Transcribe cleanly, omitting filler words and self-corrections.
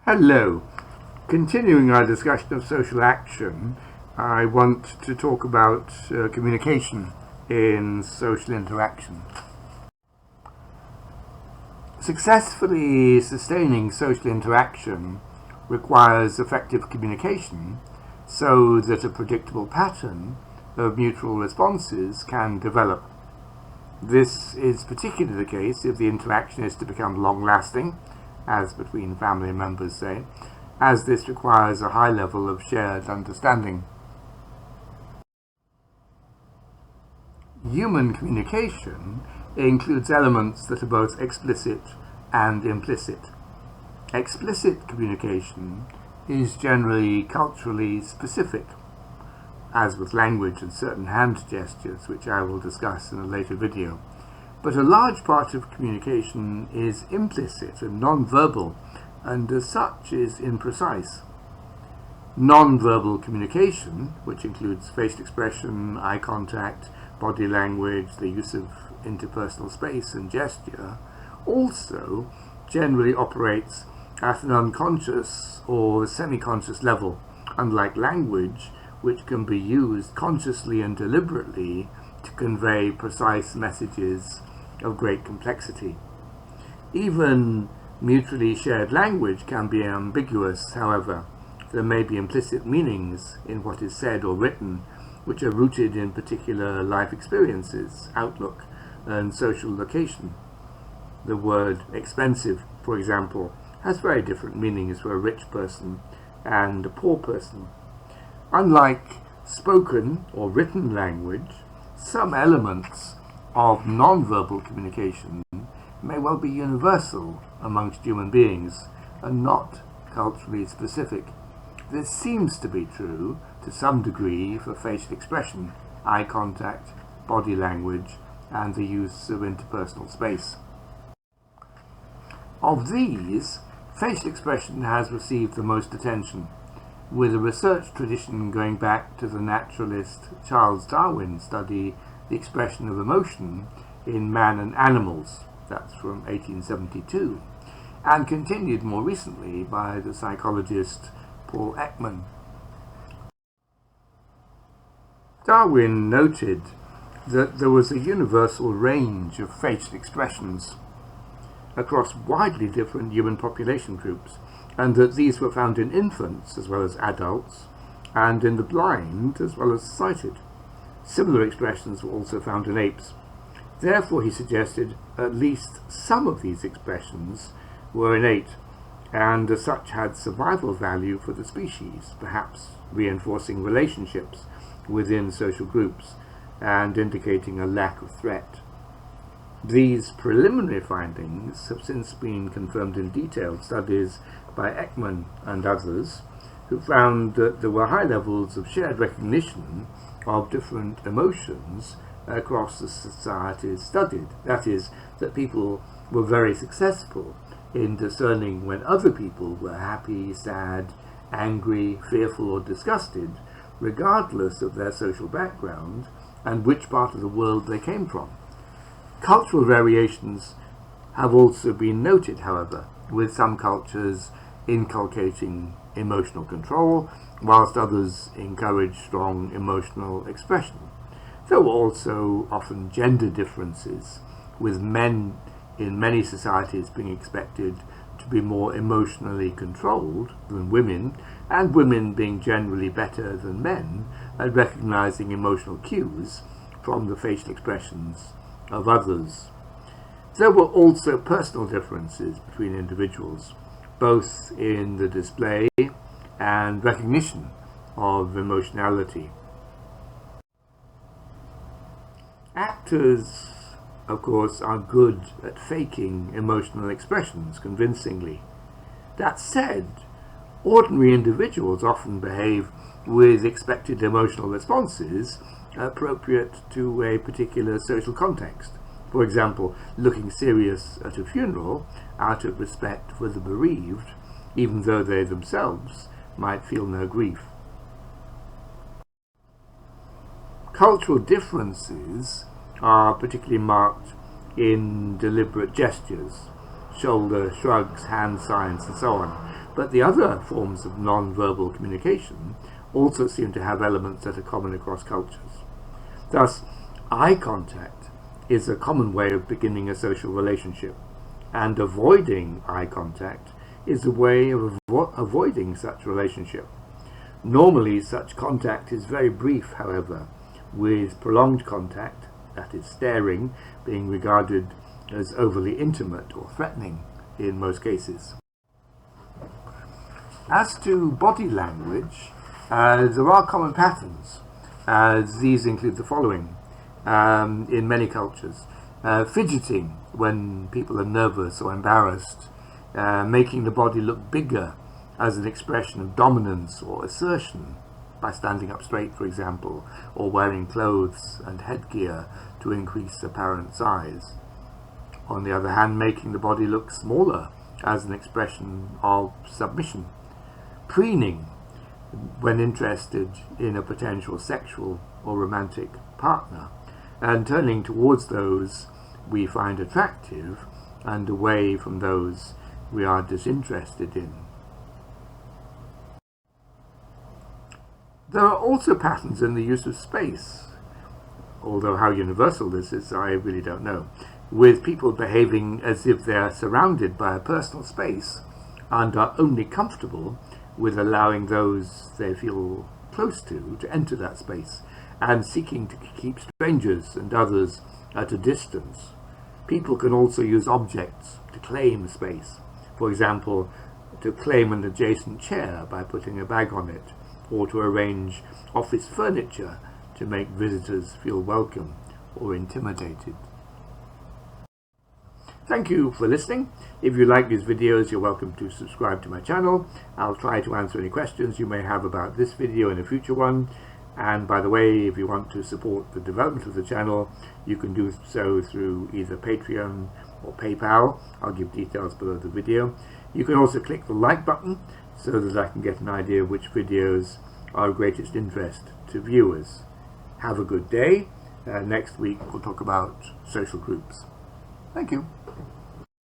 Hello. Continuing our discussion of social action, I want to talk about communication in social interaction. Successfully sustaining social interaction requires effective communication so that a predictable pattern of mutual responses can develop. This is particularly the case if the interaction is to become long-lasting, as between family members, say, as this requires a high level of shared understanding. Human communication includes elements that are both explicit and implicit. Explicit communication is generally culturally specific, as with language and certain hand gestures, which I will discuss in a later video. But a large part of communication is implicit and non-verbal, and as such is imprecise. Non-verbal communication, which includes facial expression, eye contact, body language, the use of interpersonal space and gesture, also generally operates at an unconscious or semi-conscious level, unlike language, which can be used consciously and deliberately to convey precise messages of great complexity. Even mutually shared language can be ambiguous, however. There may be implicit meanings in what is said or written, which are rooted in particular life experiences, outlook, and social location. The word expensive, for example, has very different meanings for a rich person and a poor person. Unlike spoken or written language, some elements of non-verbal communication may well be universal amongst human beings and not culturally specific. This seems to be true to some degree for facial expression, eye contact, body language, and the use of interpersonal space. Of these, facial expression has received the most attention, with a research tradition going back to the naturalist Charles Darwin's study The Expression of Emotion in Man and Animals, that's from 1872, and continued more recently by the psychologist Paul Ekman. Darwin noted that there was a universal range of facial expressions across widely different human population groups, and that these were found in infants as well as adults, and in the blind as well as sighted. Similar expressions were also found in apes. Therefore, he suggested at least some of these expressions were innate, and as such had survival value for the species, perhaps reinforcing relationships within social groups and indicating a lack of threat. These preliminary findings have since been confirmed in detailed studies by Ekman and others, who found that there were high levels of shared recognition of different emotions across the societies studied. That is, that people were very successful in discerning when other people were happy, sad, angry, fearful, or disgusted, regardless of their social background and which part of the world they came from. Cultural variations have also been noted, however, with some cultures inculcating emotional control, whilst others encourage strong emotional expression. There were also often gender differences, with men in many societies being expected to be more emotionally controlled than women, and women being generally better than men at recognizing emotional cues from the facial expressions of others. There were also personal differences between individuals, both in the display and recognition of emotionality. Actors, of course, are good at faking emotional expressions convincingly. That said, ordinary individuals often behave with expected emotional responses appropriate to a particular social context. For example, looking serious at a funeral out of respect for the bereaved, even though they themselves might feel no grief. Cultural differences are particularly marked in deliberate gestures, shoulder shrugs, hand signs, and so on. But the other forms of non-verbal communication also seem to have elements that are common across cultures. Thus, eye contact is a common way of beginning a social relationship, and avoiding eye contact is a way of avoiding such relationship. Normally, such contact is very brief, however, with prolonged contact, that is staring, being regarded as overly intimate or threatening in most cases. As to body language, there are common patterns, as these include the following in many cultures. Fidgeting when people are nervous or embarrassed, making the body look bigger as an expression of dominance or assertion by standing up straight, for example, or wearing clothes and headgear to increase apparent size. On the other hand, making the body look smaller as an expression of submission. Preening when interested in a potential sexual or romantic partner, and turning towards those we find attractive and away from those we are disinterested in. There are also patterns in the use of space, although how universal this is I really don't know, with people behaving as if they are surrounded by a personal space and are only comfortable with allowing those they feel close to enter that space, and seeking to keep strangers and others at a distance. People can also use objects to claim space. For example, to claim an adjacent chair by putting a bag on it, or to arrange office furniture to make visitors feel welcome or intimidated. Thank you for listening. If you like these videos, you're welcome to subscribe to my channel. I'll try to answer any questions you may have about this video and a future one. And by the way, if you want to support the development of the channel, you can do so through either Patreon or PayPal. I'll give details below the video. You can also click the like button so that I can get an idea of which videos are of greatest interest to viewers. Have a good day. Next week we'll talk about social groups. Thank you.